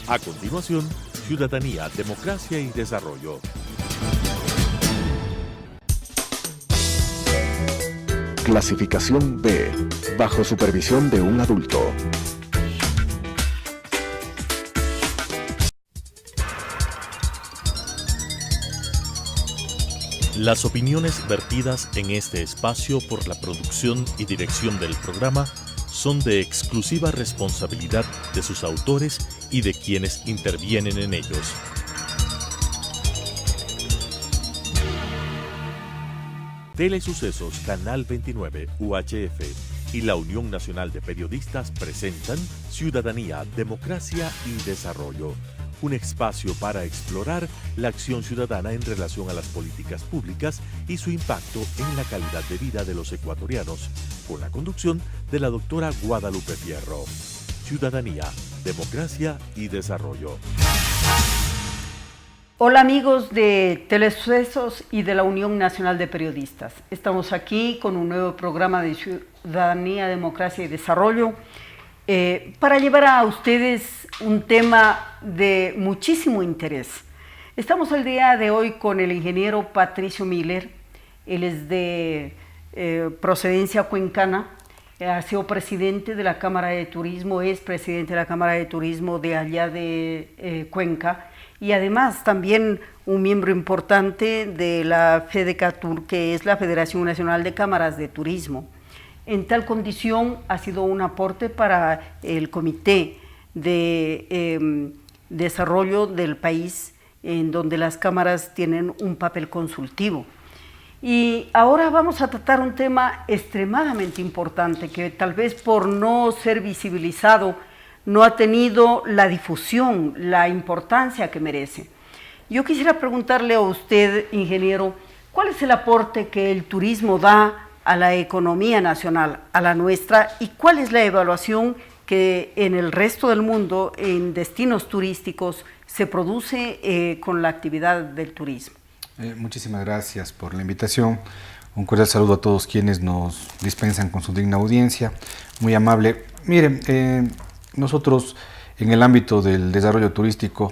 A continuación, Ciudadanía, Democracia y Desarrollo. Clasificación B, bajo supervisión de un adulto. Las opiniones vertidas en este espacio por la producción y dirección del programa son de exclusiva responsabilidad de sus autores y de quienes intervienen en ellos. Telesucesos Canal 29 UHF y la Unión Nacional de Periodistas presentan Ciudadanía, Democracia y Desarrollo, un espacio para explorar la acción ciudadana en relación a las políticas públicas y su impacto en la calidad de vida de los ecuatorianos, con la conducción de la doctora Guadalupe Fierro. Ciudadanía, Democracia y Desarrollo. Hola amigos de Telesucesos y de la Unión Nacional de Periodistas. Estamos aquí con un nuevo programa de Ciudadanía, Democracia y Desarrollo para llevar a ustedes un tema de muchísimo interés. Estamos el día de hoy con el ingeniero Patricio Miller. Él es de procedencia cuencana, ha sido presidente de la Cámara de Turismo, es presidente de la Cámara de Turismo de allá de Cuenca, y además también un miembro importante de la FEDECATUR, que es la Federación Nacional de Cámaras de Turismo. En tal condición ha sido un aporte para el Comité de Desarrollo del país, en donde las cámaras tienen un papel consultivo. Y ahora vamos a tratar un tema extremadamente importante que tal vez por no ser visibilizado no ha tenido la difusión, la importancia que merece. Yo quisiera preguntarle a usted, ingeniero, ¿cuál es el aporte que el turismo da a la economía nacional, a la nuestra, y cuál es la evaluación que en el resto del mundo, en destinos turísticos, se produce con la actividad del turismo? Muchísimas gracias por la invitación. Un cordial saludo a todos quienes nos dispensan con su digna audiencia. Muy amable. Miren, nosotros en el ámbito del desarrollo turístico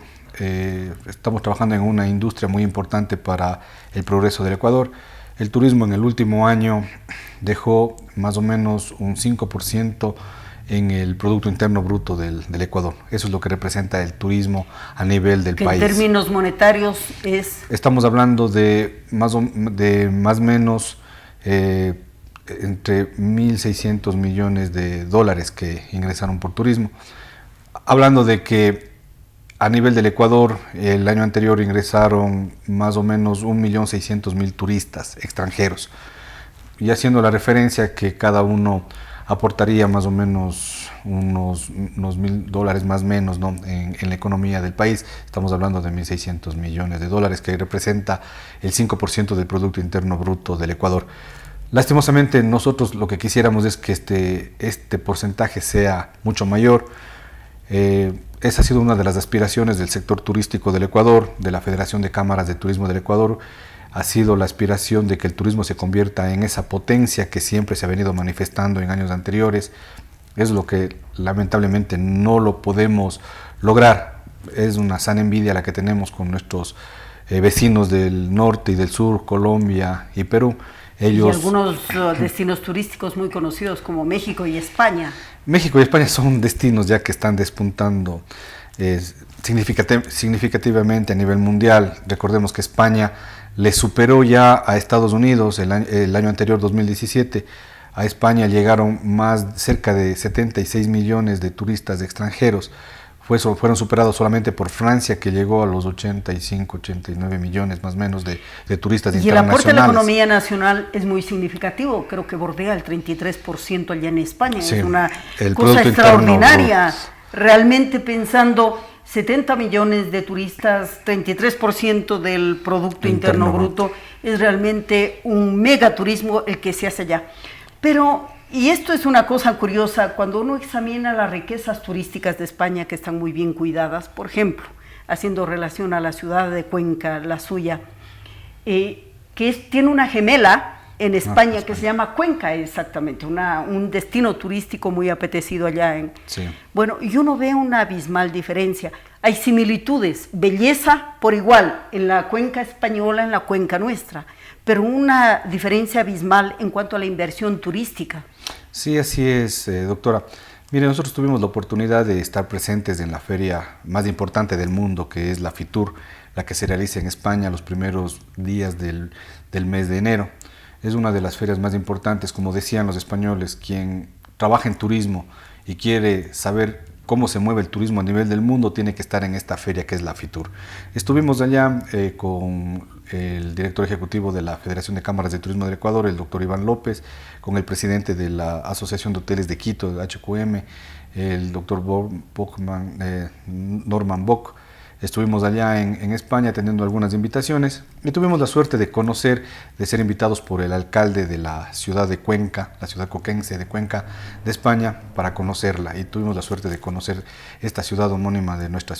estamos trabajando en una industria muy importante para el progreso del Ecuador. El turismo en el último año dejó más o menos un 5% en el Producto Interno Bruto del Ecuador. Eso es lo que representa el turismo a nivel del país. En términos monetarios es... Estamos hablando de más o menos entre 1.600 millones de dólares que ingresaron por turismo. Hablando de que a nivel del Ecuador, el año anterior ingresaron más o menos 1.600.000 turistas extranjeros. Y haciendo la referencia que cada uno aportaría más o menos unos $1.000 más o menos, ¿no? en la economía del país. Estamos hablando de 1.600 millones de dólares, que representa el 5% del Producto Interno Bruto del Ecuador. Lastimosamente, nosotros lo que quisiéramos es que este porcentaje sea mucho mayor. Esa ha sido una de las aspiraciones del sector turístico del Ecuador, de la Federación de Cámaras de Turismo del Ecuador. Ha sido la aspiración de que el turismo se convierta en esa potencia que siempre se ha venido manifestando en años anteriores. Es lo que lamentablemente no lo podemos lograr. Es una sana envidia la que tenemos con nuestros vecinos del norte y del sur, Colombia y Perú. Y algunos destinos turísticos muy conocidos como México y España. México y España son destinos ya que están despuntando significativamente a nivel mundial. Recordemos que España le superó ya a Estados Unidos el año anterior, 2017. A España llegaron cerca de 76 millones de turistas extranjeros. Fueron superados solamente por Francia, que llegó a los 85, 89 millones más o menos de turistas internacionales. Y el aporte a la economía nacional es muy significativo, creo que bordea el 33% allá en España. Sí, es una cosa extraordinaria, realmente pensando 70 millones de turistas, 33% del Producto Interno Bruto, es realmente un megaturismo el que se hace allá. Pero... y esto es una cosa curiosa, cuando uno examina las riquezas turísticas de España, que están muy bien cuidadas, por ejemplo, haciendo relación a la ciudad de Cuenca, la suya, tiene una gemela en España, que se llama Cuenca, exactamente, un destino turístico muy apetecido allá. Sí. Bueno, y uno ve una abismal diferencia. Hay similitudes, belleza por igual, en la cuenca española, en la cuenca nuestra, pero una diferencia abismal en cuanto a la inversión turística. Sí, así es, doctora. Mire, nosotros tuvimos la oportunidad de estar presentes en la feria más importante del mundo, que es la FITUR, la que se realiza en España los primeros días del mes de enero. Es una de las ferias más importantes, como decían los españoles, quien trabaja en turismo y quiere saber cómo se mueve el turismo a nivel del mundo, tiene que estar en esta feria que es la FITUR. Estuvimos allá con el director ejecutivo de la Federación de Cámaras de Turismo del Ecuador, el doctor Iván López, con el presidente de la Asociación de Hoteles de Quito, de HQM, el doctor Norman Bock. Estuvimos allá en España atendiendo algunas invitaciones y tuvimos la suerte de conocer, de ser invitados por el alcalde de la ciudad de Cuenca, la ciudad coquense de Cuenca de España, para conocerla. Y tuvimos la suerte de conocer esta ciudad homónima de nuestra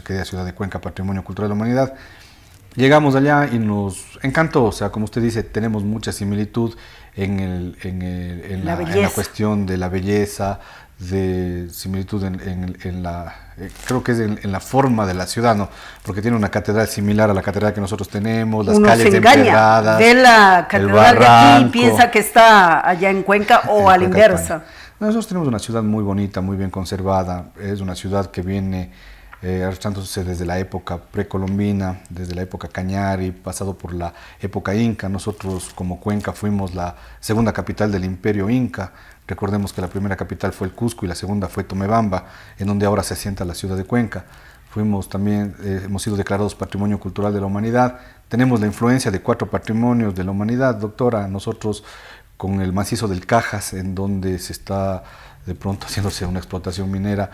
querida ciudad de Cuenca, Patrimonio Cultural de la Humanidad. Llegamos allá y nos encantó, o sea, como usted dice, tenemos mucha similitud en la cuestión de la belleza, de similitud creo que es en la forma de la ciudad, ¿no? Porque tiene una catedral similar a la catedral que nosotros tenemos, las calles empedradas, ve la catedral de aquí y piensa que está allá en Cuenca o a la inversa. Nosotros tenemos una ciudad muy bonita, muy bien conservada, es una ciudad que viene arrastrándose desde la época precolombina, desde la época Cañari, pasado por la época Inca. Nosotros como Cuenca fuimos la segunda capital del Imperio Inca. Recordemos que la primera capital fue el Cusco y la segunda fue Tomebamba, en donde ahora se asienta la ciudad de Cuenca. Fuimos también, hemos sido declarados Patrimonio Cultural de la Humanidad. Tenemos la influencia de 4 patrimonios de la humanidad, doctora. Nosotros con el macizo del Cajas, en donde se está de pronto haciéndose una explotación minera,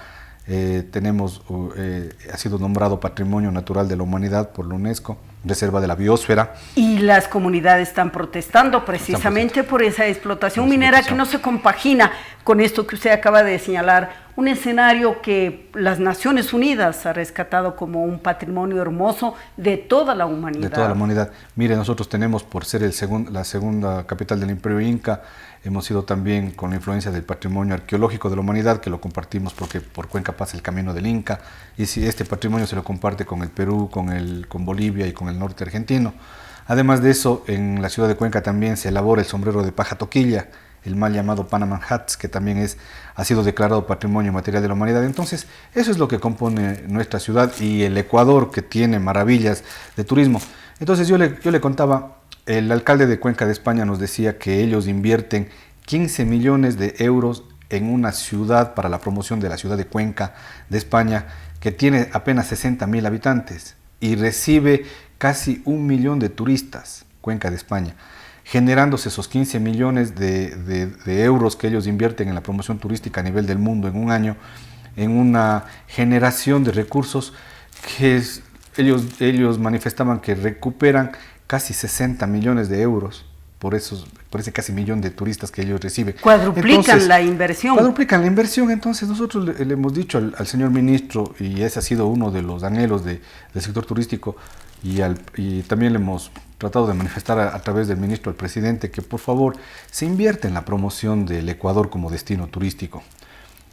ha sido nombrado Patrimonio Natural de la Humanidad por la UNESCO, Reserva de la Biosfera. Y las comunidades están protestando precisamente por esa explotación minera que no se compagina con esto que usted acaba de señalar, un escenario que las Naciones Unidas ha rescatado como un patrimonio hermoso de toda la humanidad. De toda la humanidad. Mire, nosotros tenemos, por ser la segunda capital del Imperio Inca, hemos sido también con la influencia del patrimonio arqueológico de la humanidad, que lo compartimos porque por Cuenca pasa el camino del Inca, y si este patrimonio se lo comparte con el Perú, con Bolivia y con el norte argentino. Además de eso, en la ciudad de Cuenca también se elabora el sombrero de paja toquilla, el mal llamado Panama Hats, que también ha sido declarado Patrimonio Material de la Humanidad. Entonces, eso es lo que compone nuestra ciudad y el Ecuador, que tiene maravillas de turismo. Entonces, yo le contaba, el alcalde de Cuenca de España nos decía que ellos invierten 15 millones de euros en una ciudad para la promoción de la ciudad de Cuenca de España, que tiene apenas 60.000 habitantes y recibe casi 1 millón de turistas, Cuenca de España, generándose esos 15 millones de euros que ellos invierten en la promoción turística a nivel del mundo en un año, en una generación de recursos que ellos manifestaban que recuperan casi 60 millones de euros por ese casi millón de turistas que ellos reciben. Cuadruplican la inversión. Cuadruplican la inversión. Entonces nosotros le hemos dicho al señor ministro, y ese ha sido uno de los anhelos del sector turístico, y también le hemos tratado de manifestar a través del ministro al presidente, que por favor se invierta en la promoción del Ecuador como destino turístico.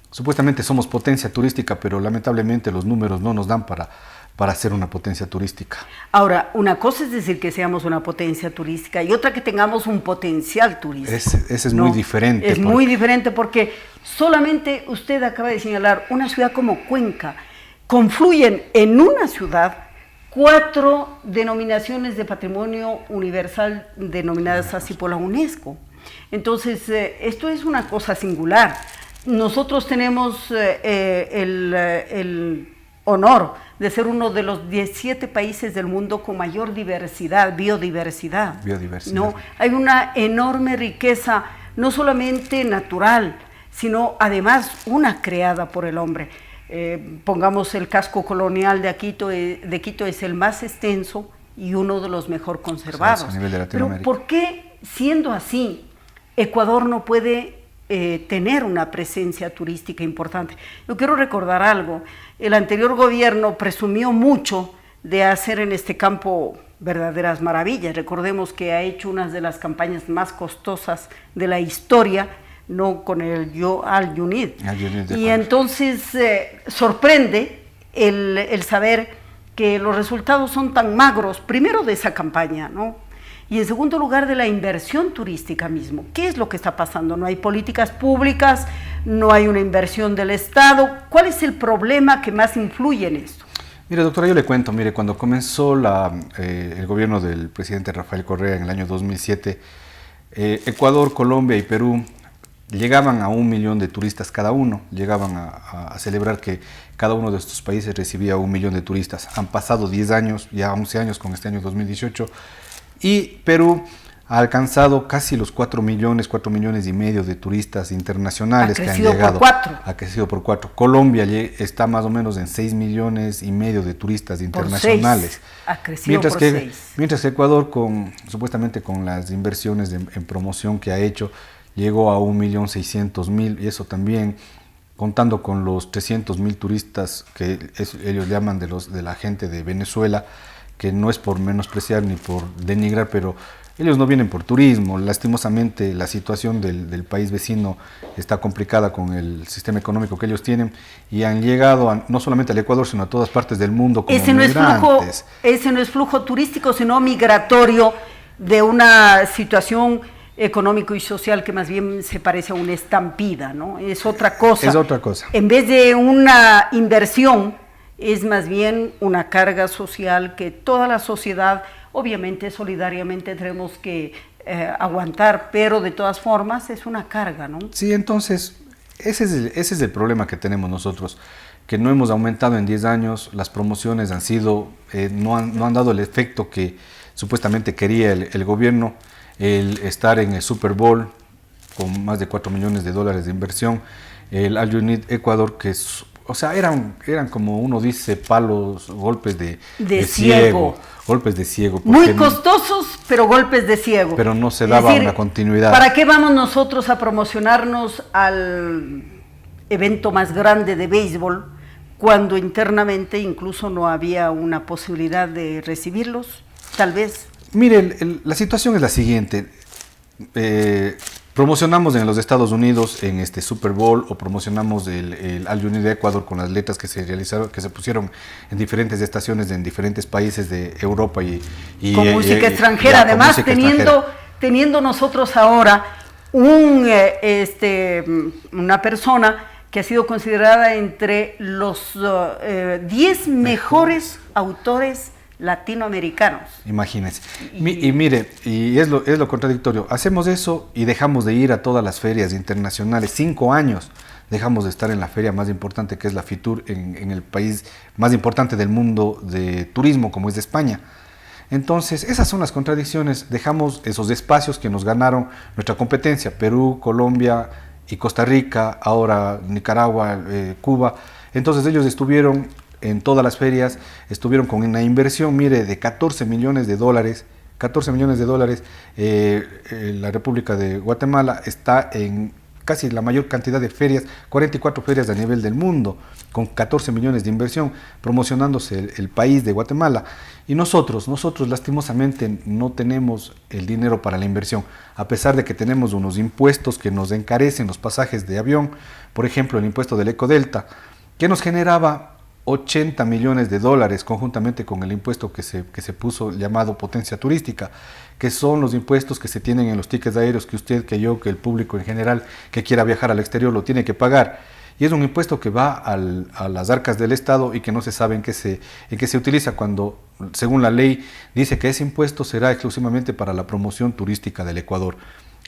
Supuestamente somos potencia turística, pero lamentablemente los números no nos dan para ser una potencia turística. Ahora, una cosa es decir que seamos una potencia turística y otra que tengamos un potencial turístico. Ese es muy diferente. Es muy diferente porque solamente usted acaba de señalar una ciudad como Cuenca. Confluyen en una ciudad 4 denominaciones de patrimonio universal denominadas así por la UNESCO. Entonces, esto es una cosa singular. Nosotros tenemos el honor de ser uno de los 17 países del mundo con mayor biodiversidad. ¿No? Hay una enorme riqueza, no solamente natural, sino además una creada por el hombre. Pongamos el casco colonial de Quito, es el más extenso y uno de los mejor conservados. A nivel de Latinoamérica. Pero ¿por qué, siendo así, Ecuador no puede tener una presencia turística importante? Yo quiero recordar algo. El anterior gobierno presumió mucho de hacer en este campo verdaderas maravillas. Recordemos que ha hecho una de las campañas más costosas de la historia, no con el Al-Yunid. Y entonces sorprende el saber que los resultados son tan magros, primero de esa campaña, ¿no? Y en segundo lugar de la inversión turística mismo. ¿Qué es lo que está pasando? No hay políticas públicas, no hay una inversión del Estado. ¿Cuál es el problema que más influye en esto? Mire, doctora, yo le cuento, mire, cuando comenzó el gobierno del presidente Rafael Correa en el año 2007, Ecuador, Colombia y Perú llegaban a 1 millón de turistas cada uno, llegaban a celebrar que cada uno de estos países recibía 1 millón de turistas. Han pasado 10 años, ya 11 años con este año 2018, y Perú ha alcanzado casi los 4 millones y medio de turistas internacionales que han llegado. Ha crecido por 4. Colombia está más o menos en 6 millones y medio de turistas internacionales. Ha crecido por 6. Mientras que Ecuador, supuestamente con las inversiones en promoción que ha hecho, llegó a 1.600.000, y eso también contando con los 300.000 turistas que ellos llaman de la gente de Venezuela, que no es por menospreciar ni por denigrar, pero ellos no vienen por turismo. Lastimosamente la situación del país vecino está complicada con el sistema económico que ellos tienen, y han llegado no solamente al Ecuador, sino a todas partes del mundo como migrantes. Ese no es flujo turístico, sino migratorio de una situación económico y social que más bien se parece a una estampida, ¿no? Es otra cosa. Es otra cosa. En vez de una inversión, es más bien una carga social que toda la sociedad, obviamente solidariamente tenemos que aguantar, pero de todas formas es una carga, ¿no? Sí, entonces ese es el problema que tenemos nosotros, que no hemos aumentado en 10 años, las promociones han sido, no han dado el efecto que supuestamente quería el gobierno. El estar en el Super Bowl con más de 4 millones de dólares de inversión, el Al-Yunid Ecuador, que eran como uno dice, golpes de ciego. Golpes de ciego. Muy costosos, pero golpes de ciego. Pero no se daba una continuidad. ¿Para qué vamos nosotros a promocionarnos al evento más grande de béisbol cuando internamente incluso no había una posibilidad de recibirlos? Tal vez. Mire, la situación es la siguiente. Promocionamos en los Estados Unidos en este Super Bowl, o promocionamos el Al-Yunid de Ecuador con las letras que se realizaron, que se pusieron en diferentes estaciones en diferentes países de Europa con música extranjera. Además, teniendo nosotros ahora una persona que ha sido considerada entre los 10 mejores autores latinoamericanos. Imagínense. Y mire, y es lo contradictorio. Hacemos eso y dejamos de ir a todas las ferias internacionales. 5 años dejamos de estar en la feria más importante, que es la FITUR, en el país más importante del mundo de turismo, como es de España. Entonces, esas son las contradicciones. Dejamos esos espacios que nos ganaron nuestra competencia, Perú, Colombia y Costa Rica, ahora Nicaragua, Cuba. Entonces ellos estuvieron en todas las ferias, estuvieron con una inversión, mire, de 14 millones de dólares. 14 millones de dólares. La República de Guatemala está en casi la mayor cantidad de ferias, 44 ferias a nivel del mundo, con 14 millones de inversión, promocionándose el país de Guatemala. Y nosotros lastimosamente no tenemos el dinero para la inversión, a pesar de que tenemos unos impuestos que nos encarecen los pasajes de avión, por ejemplo el impuesto del Ecodelta, que nos generaba 80 millones de dólares conjuntamente con el impuesto que se puso llamado potencia turística, que son los impuestos que se tienen en los tickets aéreos que usted, que yo, que el público en general que quiera viajar al exterior lo tiene que pagar. Y es un impuesto que va a las arcas del Estado y que no se sabe en qué se utiliza, cuando, según la ley, dice que ese impuesto será exclusivamente para la promoción turística del Ecuador.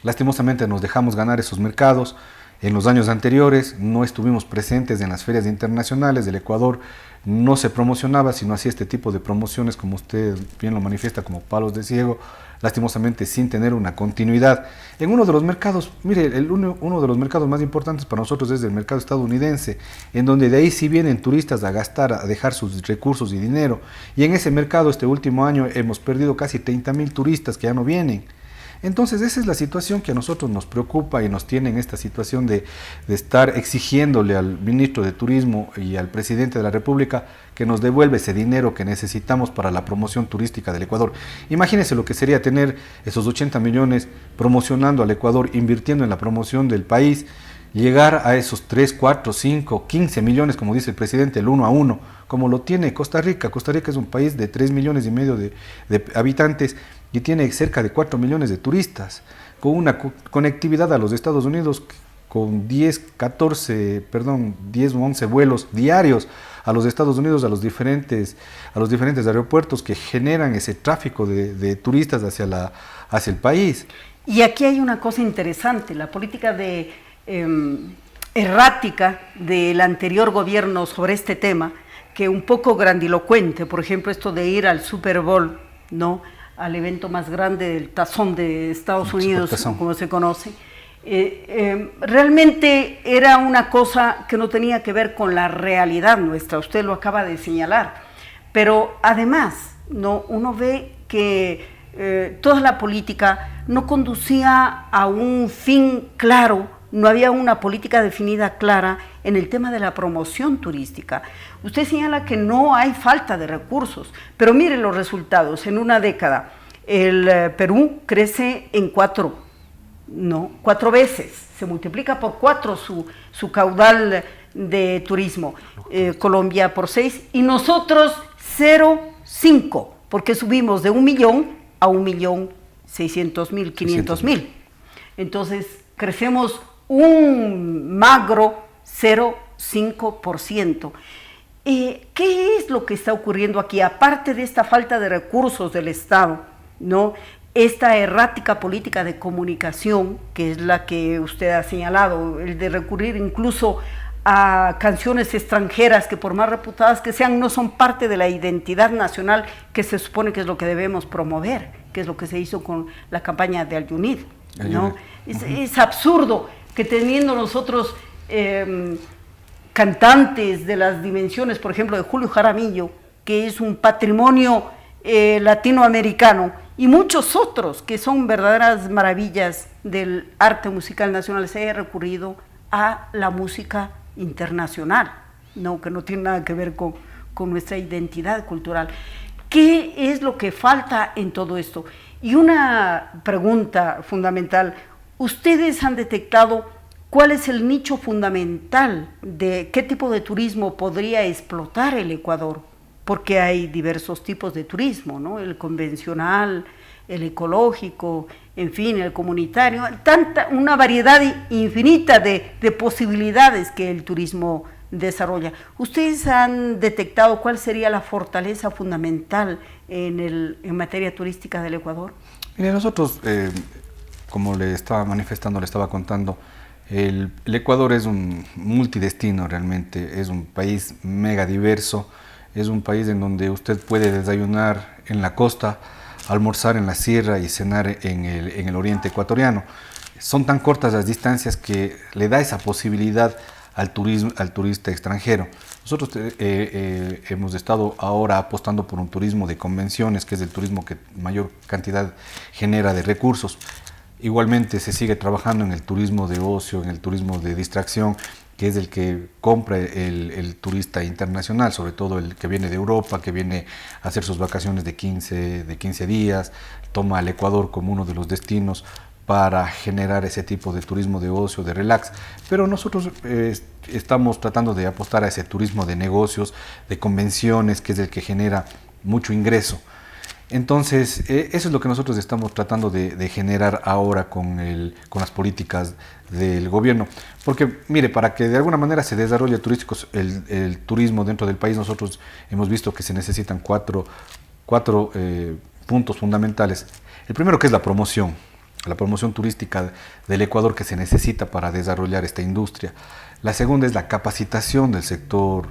Lastimosamente nos dejamos ganar esos mercados. En los años anteriores no estuvimos presentes en las ferias internacionales del Ecuador, no se promocionaba, sino hacía este tipo de promociones, como usted bien lo manifiesta, como palos de ciego, lastimosamente sin tener una continuidad. En uno de los mercados, mire, uno de los mercados más importantes para nosotros es el mercado estadounidense, en donde de ahí sí vienen turistas a gastar, a dejar sus recursos y dinero. Y en ese mercado este último año hemos perdido casi 30.000 turistas que ya no vienen. Entonces esa es la situación que a nosotros nos preocupa y nos tiene en esta situación de estar exigiéndole al ministro de Turismo y al presidente de la República que nos devuelva ese dinero que necesitamos para la promoción turística del Ecuador. Imagínense lo que sería tener esos 80 millones promocionando al Ecuador, invirtiendo en la promoción del país, llegar a esos 3, 4, 5, 15 millones, como dice el presidente, el 1 a 1, como lo tiene Costa Rica. Costa Rica es un país de 3,5 millones de habitantes y tiene cerca de 4 millones de turistas, con una conectividad a los Estados Unidos con 10 o 11 vuelos diarios a los Estados Unidos, a los diferentes aeropuertos que generan ese tráfico de turistas hacia el país. Y aquí hay una cosa interesante, la política errática del anterior gobierno sobre este tema, que un poco grandilocuente, por ejemplo, esto de ir al Super Bowl, ¿no?, al evento más grande del tazón de Estados Unidos, como se conoce, realmente era una cosa que no tenía que ver con la realidad nuestra, usted lo acaba de señalar, pero además, ¿no?, uno ve que toda la política no conducía a un fin claro, no había una política definida clara en el tema de la promoción turística. Usted señala que no hay falta de recursos, pero mire los resultados. En una década, el Perú crece en 4 veces, se multiplica por 4 su caudal de turismo, Colombia por 6 y nosotros 0,5, porque subimos de 1 millón a 1.600.000, 500.000. Entonces crecemos un magro 0,5%. ¿Qué es lo que está ocurriendo aquí? Aparte de esta falta de recursos del Estado, ¿no?, esta errática política de comunicación, que es la que usted ha señalado, el de recurrir incluso a canciones extranjeras que por más reputadas que sean, no son parte de la identidad nacional que se supone que es lo que debemos promover, que es lo que se hizo con la campaña de Al-Yunid, ¿no? Es absurdo que teniendo nosotros cantantes de las dimensiones, por ejemplo, de Julio Jaramillo, que es un patrimonio latinoamericano, y muchos otros que son verdaderas maravillas del arte musical nacional, se haya recurrido a la música internacional, ¿no?, que no tiene nada que ver con nuestra identidad cultural. ¿Qué es lo que falta en todo esto? Y una pregunta fundamental, ¿ustedes han detectado cuál es el nicho fundamental de qué tipo de turismo podría explotar el Ecuador? Porque hay diversos tipos de turismo, ¿no?, el convencional, el ecológico, en fin, el comunitario, una variedad infinita de posibilidades que el turismo desarrolla. ¿Ustedes han detectado cuál sería la fortaleza fundamental en materia turística del Ecuador? Mire, nosotros, como le estaba manifestando, le estaba contando, el Ecuador es un multidestino realmente, es un país mega diverso, es un país en donde usted puede desayunar en la costa, almorzar en la sierra y cenar en el oriente ecuatoriano. Son tan cortas las distancias que le da esa posibilidad al turista extranjero. Nosotros hemos estado ahora apostando por un turismo de convenciones, que es el turismo que mayor cantidad genera de recursos. Igualmente se sigue trabajando en el turismo de ocio, en el turismo de distracción, que es el que compra el turista internacional, sobre todo el que viene de Europa, que viene a hacer sus vacaciones de 15 días, toma al Ecuador como uno de los destinos para generar ese tipo de turismo de ocio, de relax. Pero nosotros estamos tratando de apostar a ese turismo de negocios, de convenciones, que es el que genera mucho ingreso. Entonces, eso es lo que nosotros estamos tratando de generar ahora con las políticas del gobierno. Porque, mire, para que de alguna manera se desarrolle el turismo dentro del país, nosotros hemos visto que se necesitan cuatro puntos fundamentales. El primero, que es la promoción turística del Ecuador, que se necesita para desarrollar esta industria. La segunda es la capacitación del sector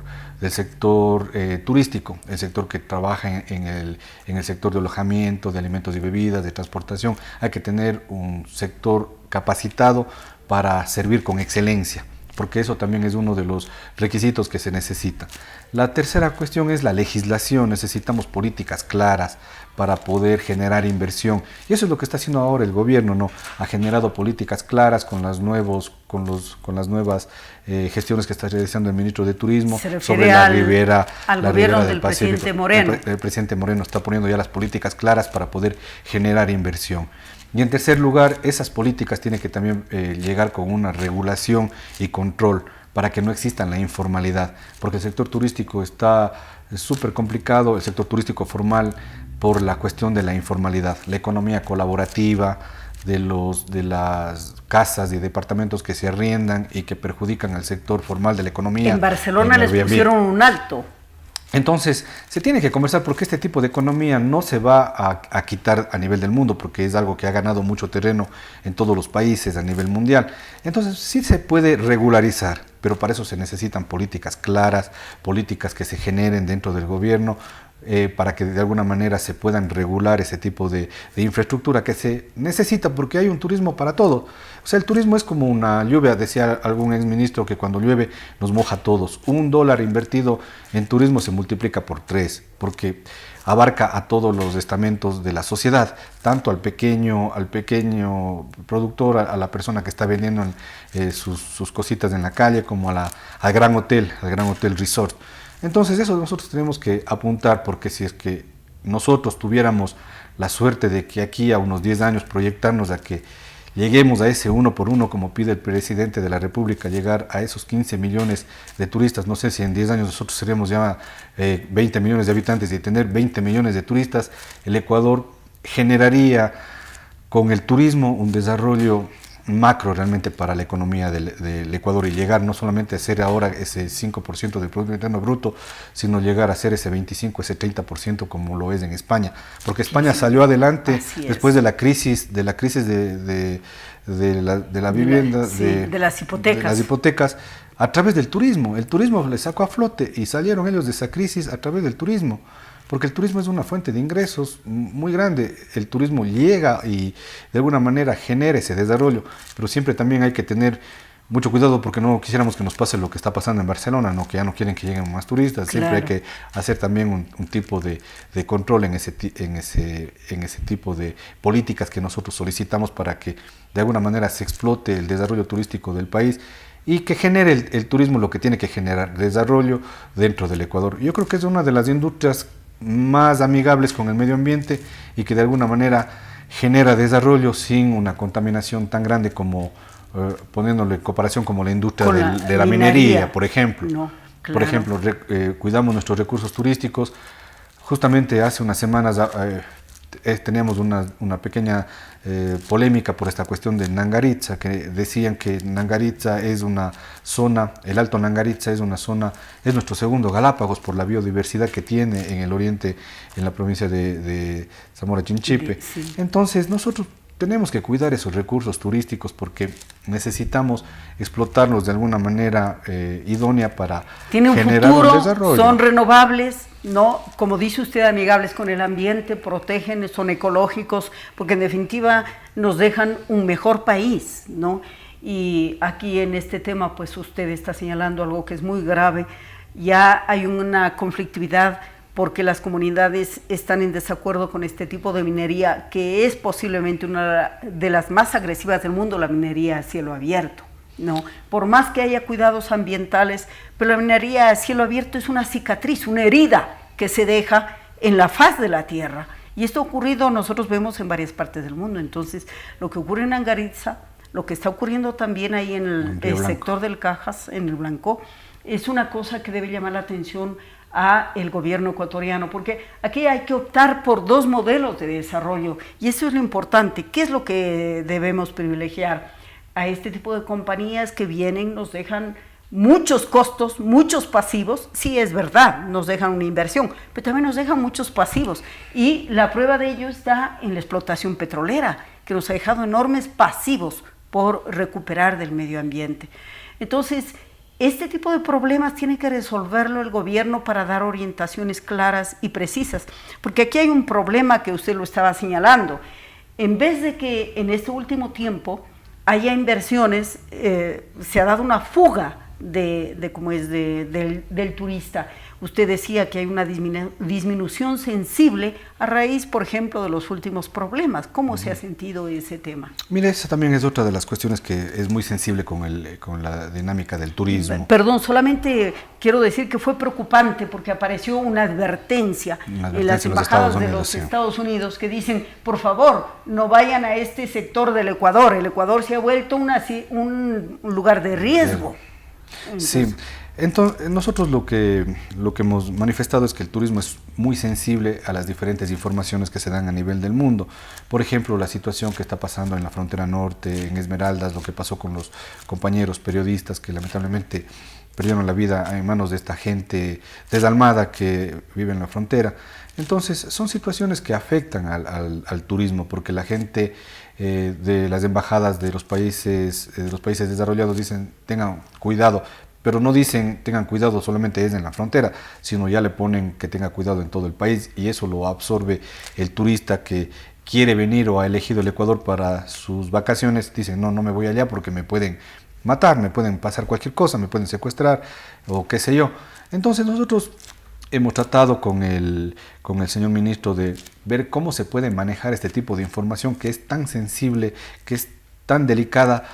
turístico, el sector que trabaja en el sector de alojamiento, de alimentos y bebidas, de transportación. Hay que tener un sector capacitado para servir con excelencia, porque eso también es uno de los requisitos que se necesita. La tercera cuestión es la legislación. Necesitamos políticas claras para poder generar inversión. Y eso es lo que está haciendo ahora el gobierno, ¿no? Ha generado políticas claras con las nuevas gestiones que está realizando el ministro de Turismo sobre la Ribera del presidente Moreno. El presidente Moreno está poniendo ya las políticas claras para poder generar inversión. Y en tercer lugar, esas políticas tienen que también llegar con una regulación y control para que no exista la informalidad, porque el sector turístico está súper complicado, el sector turístico formal, por la cuestión de la informalidad, la economía colaborativa, de las casas y departamentos que se arriendan y que perjudican al sector formal de la economía. En Barcelona les pusieron un alto. Entonces, se tiene que conversar porque este tipo de economía no se va a quitar a nivel del mundo, porque es algo que ha ganado mucho terreno en todos los países a nivel mundial. Entonces, sí se puede regularizar, pero para eso se necesitan políticas claras, políticas que se generen dentro del gobierno, para que de alguna manera se puedan regular ese tipo de infraestructura que se necesita, porque hay un turismo para todo. O sea, el turismo es como una lluvia, decía algún exministro que cuando llueve nos moja a todos. $1 invertido en turismo se multiplica por 3, porque abarca a todos los estamentos de la sociedad, tanto al pequeño productor, a la persona que está vendiendo sus cositas en la calle, como al gran hotel resort. Entonces eso nosotros tenemos que apuntar, porque si es que nosotros tuviéramos la suerte de que aquí a unos 10 años proyectarnos a que lleguemos a ese 1 por 1, como pide el presidente de la República, llegar a esos 15 millones de turistas, no sé si en 10 años nosotros seríamos ya 20 millones de habitantes y tener 20 millones de turistas, el Ecuador generaría con el turismo un desarrollo macro realmente para la economía del Ecuador, y llegar no solamente a ser ahora ese 5% del Producto Interno Bruto, sino llegar a ser ese 25, ese 30% como lo es en España, porque España salió adelante después de la crisis de la vivienda, de las hipotecas, a través del turismo. El turismo les sacó a flote y salieron ellos de esa crisis a través del turismo, porque el turismo es una fuente de ingresos muy grande. El turismo llega y de alguna manera genera ese desarrollo, pero siempre también hay que tener mucho cuidado, porque no quisiéramos que nos pase lo que está pasando en Barcelona, ¿no? Que ya no quieren que lleguen más turistas. Siempre hay que hacer también un tipo de control en ese tipo de políticas que nosotros solicitamos, para que de alguna manera se explote el desarrollo turístico del país y que genere el turismo lo que tiene que generar, desarrollo dentro del Ecuador. Yo creo que es una de las industrias más amigables con el medio ambiente y que de alguna manera genera desarrollo sin una contaminación tan grande como, poniéndole en comparación, como la industria de la minería, por ejemplo. No, claro. Por ejemplo, cuidamos nuestros recursos turísticos. Justamente hace unas semanas teníamos una pequeña polémica por esta cuestión de Nangaritza, que decían que Nangaritza es una zona, el Alto Nangaritza es nuestro segundo Galápagos por la biodiversidad que tiene en el oriente, en la provincia de Zamora Chinchipe. Sí. Entonces nosotros tenemos que cuidar esos recursos turísticos, porque necesitamos explotarlos de alguna manera idónea para generar un desarrollo. Son renovables, ¿no? Como dice usted, amigables con el ambiente, protegen, son ecológicos, porque en definitiva nos dejan un mejor país, ¿no? Y aquí en este tema, pues usted está señalando algo que es muy grave. Ya hay una conflictividad porque las comunidades están en desacuerdo con este tipo de minería, que es posiblemente una de las más agresivas del mundo, la minería a cielo abierto, ¿no? Por más que haya cuidados ambientales, pero la minería a cielo abierto es una cicatriz, una herida que se deja en la faz de la tierra. Y esto ha ocurrido, nosotros vemos en varias partes del mundo. Entonces, lo que ocurre en Nangaritza, lo que está ocurriendo también ahí en el sector del Cajas, en el Blanco, es una cosa que debe llamar la atención a el gobierno ecuatoriano, porque aquí hay que optar por dos modelos de desarrollo, y eso es lo importante. ¿Qué es lo que debemos privilegiar? A este tipo de compañías que vienen, nos dejan muchos costos, muchos pasivos. Sí, es verdad, nos dejan una inversión, pero también nos dejan muchos pasivos, y la prueba de ello está en la explotación petrolera, que nos ha dejado enormes pasivos por recuperar del medio ambiente. Entonces, este tipo de problemas tiene que resolverlo el gobierno para dar orientaciones claras y precisas, porque aquí hay un problema que usted lo estaba señalando. En vez de que en este último tiempo haya inversiones, se ha dado una fuga del turista. Usted decía que hay una disminución sensible a raíz, por ejemplo, de los últimos problemas. ¿Cómo se ha sentido ese tema? Mira, esa también es otra de las cuestiones que es muy sensible con la dinámica del turismo. Perdón, solamente quiero decir que fue preocupante porque apareció una advertencia en las embajadas de los Estados Unidos que dicen, por favor, no vayan a este sector del Ecuador. El Ecuador se ha vuelto un lugar de riesgo. Sí, entonces nosotros lo que hemos manifestado es que el turismo es muy sensible a las diferentes informaciones que se dan a nivel del mundo. Por ejemplo, la situación que está pasando en la frontera norte, en Esmeraldas, lo que pasó con los compañeros periodistas que lamentablemente perdieron la vida en manos de esta gente desalmada que vive en la frontera. Entonces, son situaciones que afectan al turismo, porque la gente de las embajadas de los países desarrollados dicen tengan cuidado, pero no dicen tengan cuidado solamente es en la frontera, sino ya le ponen que tenga cuidado en todo el país, y eso lo absorbe el turista que quiere venir o ha elegido el Ecuador para sus vacaciones. Dicen no me voy allá porque me pueden matar, me pueden pasar cualquier cosa, me pueden secuestrar o qué sé yo. Entonces nosotros hemos tratado con el señor ministro de ver cómo se puede manejar este tipo de información que es tan sensible, que es tan delicada,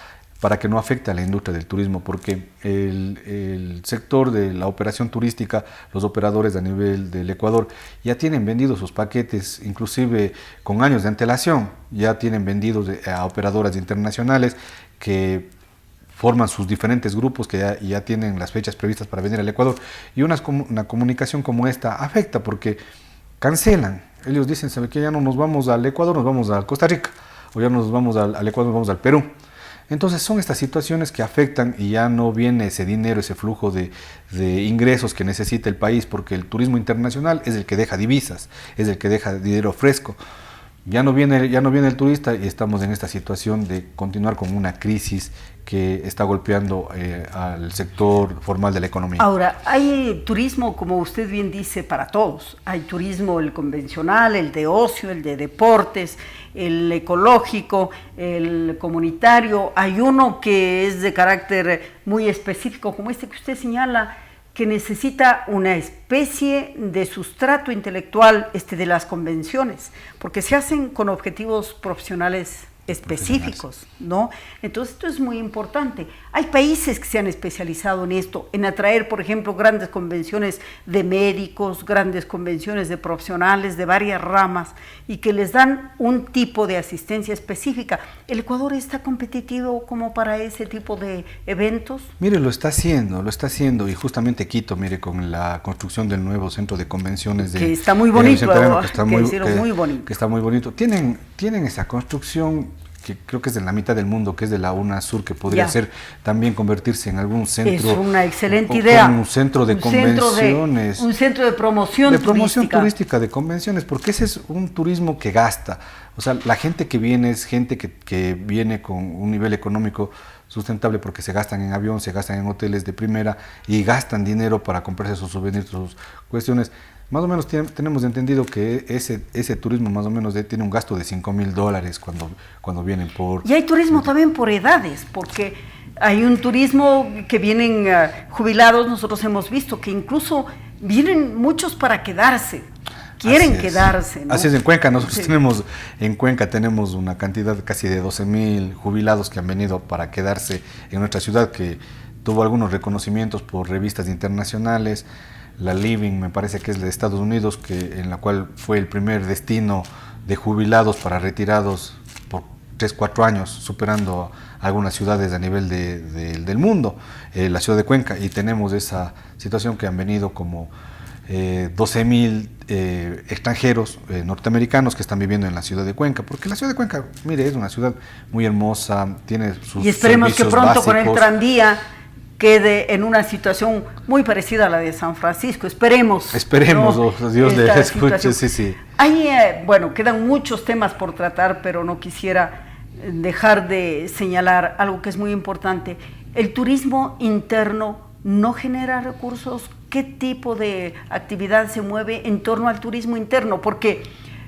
para que no afecte a la industria del turismo, porque el sector de la operación turística, los operadores a nivel del Ecuador ya tienen vendidos sus paquetes, inclusive con años de antelación, ya tienen vendidos a operadoras internacionales que forman sus diferentes grupos que ya tienen las fechas previstas para venir al Ecuador, y una comunicación como esta afecta porque cancelan. Ellos dicen, ¿sabe qué? Ya no nos vamos al Ecuador, nos vamos a Costa Rica, o ya nos vamos al Ecuador, nos vamos al Perú. Entonces son estas situaciones que afectan y ya no viene ese dinero, ese flujo de ingresos que necesita el país, porque el turismo internacional es el que deja divisas, es el que deja dinero fresco. Ya no viene el turista y estamos en esta situación de continuar con una crisis que está golpeando al sector formal de la economía. Ahora, hay turismo, como usted bien dice, para todos. Hay turismo el convencional, el de ocio, el de deportes, el ecológico, el comunitario. Hay uno que es de carácter muy específico, como este que usted señala, que necesita una especie de sustrato intelectual de las convenciones, porque se hacen con objetivos profesionales específicos, ¿no? Entonces esto es muy importante. Hay países que se han especializado en esto, en atraer, por ejemplo, grandes convenciones de médicos, grandes convenciones de profesionales de varias ramas y que les dan un tipo de asistencia específica. ¿El Ecuador está competitivo como para ese tipo de eventos? Mire, lo está haciendo, y justamente Quito, mire, con la construcción del nuevo centro de convenciones que está muy bonito, que está muy bonito. Tienen esa construcción que creo que es de la mitad del mundo, que es de la UNASUR, que podría ser también convertirse en algún centro. Es una excelente idea. Un centro de convenciones. Un centro de promoción turística de convenciones, porque ese es un turismo que gasta. O sea, la gente que viene es gente que viene con un nivel económico sustentable, porque se gastan en avión, se gastan en hoteles de primera y gastan dinero para comprarse sus souvenirs, sus cuestiones. Más o menos tenemos entendido que ese turismo más o menos tiene un gasto de $5,000 cuando vienen por... Y hay turismo también por edades, porque hay un turismo que vienen jubilados. Nosotros hemos visto que incluso vienen muchos para quedarse, quieren quedarse, ¿no? Así es, en Cuenca, tenemos una cantidad casi de 12,000 jubilados que han venido para quedarse en nuestra ciudad, que tuvo algunos reconocimientos por revistas internacionales. La Living, me parece que es de Estados Unidos, en la cual fue el primer destino de jubilados para retirados por 3-4 años, superando algunas ciudades a nivel del mundo, la ciudad de Cuenca. Y tenemos esa situación que han venido como 12,000 extranjeros norteamericanos que están viviendo en la ciudad de Cuenca, porque la ciudad de Cuenca, mire, es una ciudad muy hermosa, tiene sus y esperemos que pronto básicos. Con el tranvía quede en una situación muy parecida a la de San Francisco. Esperemos, ¿no? Dios le escuche, sí. Hay, quedan muchos temas por tratar, pero no quisiera dejar de señalar algo que es muy importante. El turismo interno no genera recursos. ¿Qué tipo de actividad se mueve en torno al turismo interno? Porque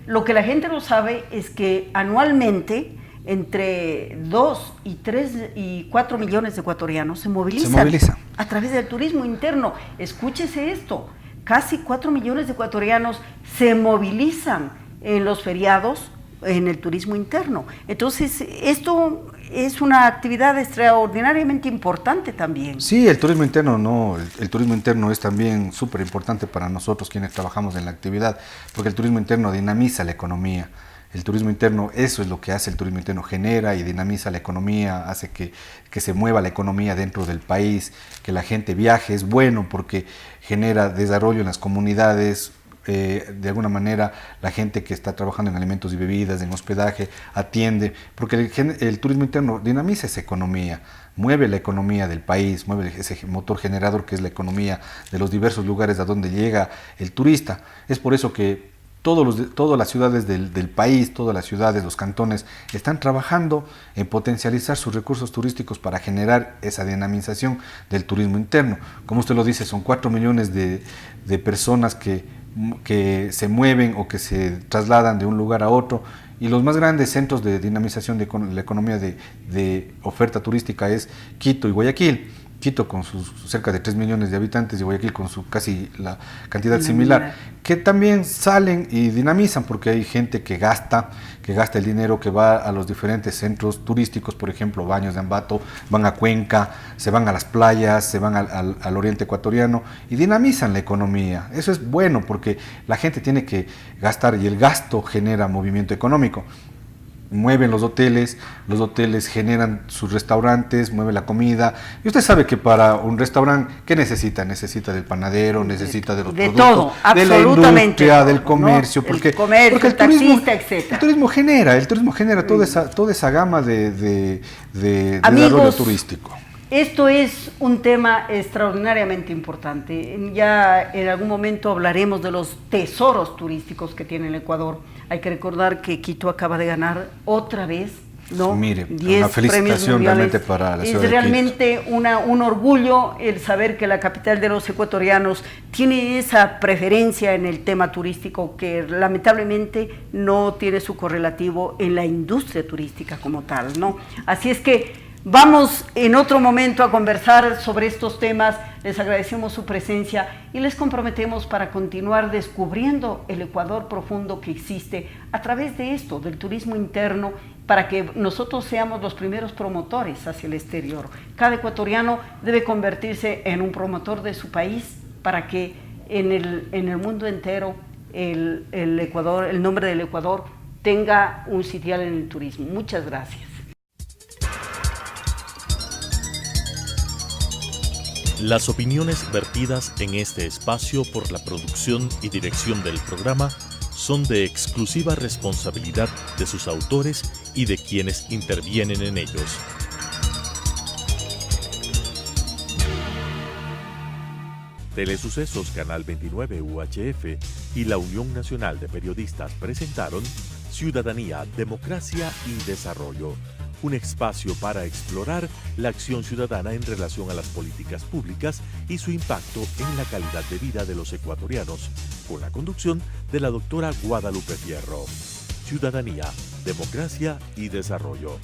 lo que la gente no sabe es que anualmente entre 2 y 3 y 4 millones de ecuatorianos se movilizan a través del turismo interno. Escúchese esto, casi 4 millones de ecuatorianos se movilizan en los feriados en el turismo interno. Entonces, esto es una actividad extraordinariamente importante también. Sí, el turismo interno no, el turismo interno es también súper importante para nosotros quienes trabajamos en la actividad, porque el turismo interno dinamiza la economía. El turismo interno, eso es lo que hace el turismo interno, genera y dinamiza la economía, hace que se mueva la economía dentro del país, que la gente viaje, es bueno porque genera desarrollo en las comunidades. De alguna manera la gente que está trabajando en alimentos y bebidas, en hospedaje, atiende, porque el turismo interno dinamiza esa economía, mueve la economía del país, mueve ese motor generador que es la economía de los diversos lugares a donde llega el turista. Es por eso que todas las ciudades del país, todas las ciudades, los cantones, están trabajando en potencializar sus recursos turísticos para generar esa dinamización del turismo interno. Como usted lo dice, son 4 millones de personas que se mueven o que se trasladan de un lugar a otro, y los más grandes centros de dinamización de la economía de oferta turística es Quito y Guayaquil. Quito con sus cerca de 3 millones de habitantes y Guayaquil con su casi la cantidad similar, que también salen y dinamizan porque hay gente que gasta el dinero, que va a los diferentes centros turísticos, por ejemplo, Baños de Ambato, van a Cuenca, se van a las playas, se van al oriente ecuatoriano y dinamizan la economía. Eso es bueno porque la gente tiene que gastar y el gasto genera movimiento económico. Mueven los hoteles generan sus restaurantes, mueve la comida. Y usted sabe que para un restaurante, ¿qué necesita? Necesita del panadero, necesita de los productos, todo, de la industria, todo, del comercio, ¿no? porque el taxista, etc. El turismo genera toda esa gama de Amigos, desarrollo turístico. Esto es un tema extraordinariamente importante. Ya en algún momento hablaremos de los tesoros turísticos que tiene el Ecuador. Hay que recordar que Quito acaba de ganar otra vez, ¿no? Mire, 10 una felicitación realmente premios para la ciudad de Quito. Es realmente un orgullo el saber que la capital de los ecuatorianos tiene esa preferencia en el tema turístico que lamentablemente no tiene su correlativo en la industria turística como tal, ¿no? Así es que vamos en otro momento a conversar sobre estos temas. Les agradecemos su presencia y les comprometemos para continuar descubriendo el Ecuador profundo que existe a través de esto, del turismo interno, para que nosotros seamos los primeros promotores hacia el exterior. Cada ecuatoriano debe convertirse en un promotor de su país para que en el mundo entero el Ecuador, el nombre del Ecuador tenga un sitial en el turismo. Muchas gracias. Las opiniones vertidas en este espacio por la producción y dirección del programa son de exclusiva responsabilidad de sus autores y de quienes intervienen en ellos. Telesucesos Canal 29 UHF y la Unión Nacional de Periodistas presentaron Ciudadanía, Democracia y Desarrollo, un espacio para explorar la acción ciudadana en relación a las políticas públicas y su impacto en la calidad de vida de los ecuatorianos, con la conducción de la doctora Guadalupe Fierro. Ciudadanía, Democracia y Desarrollo.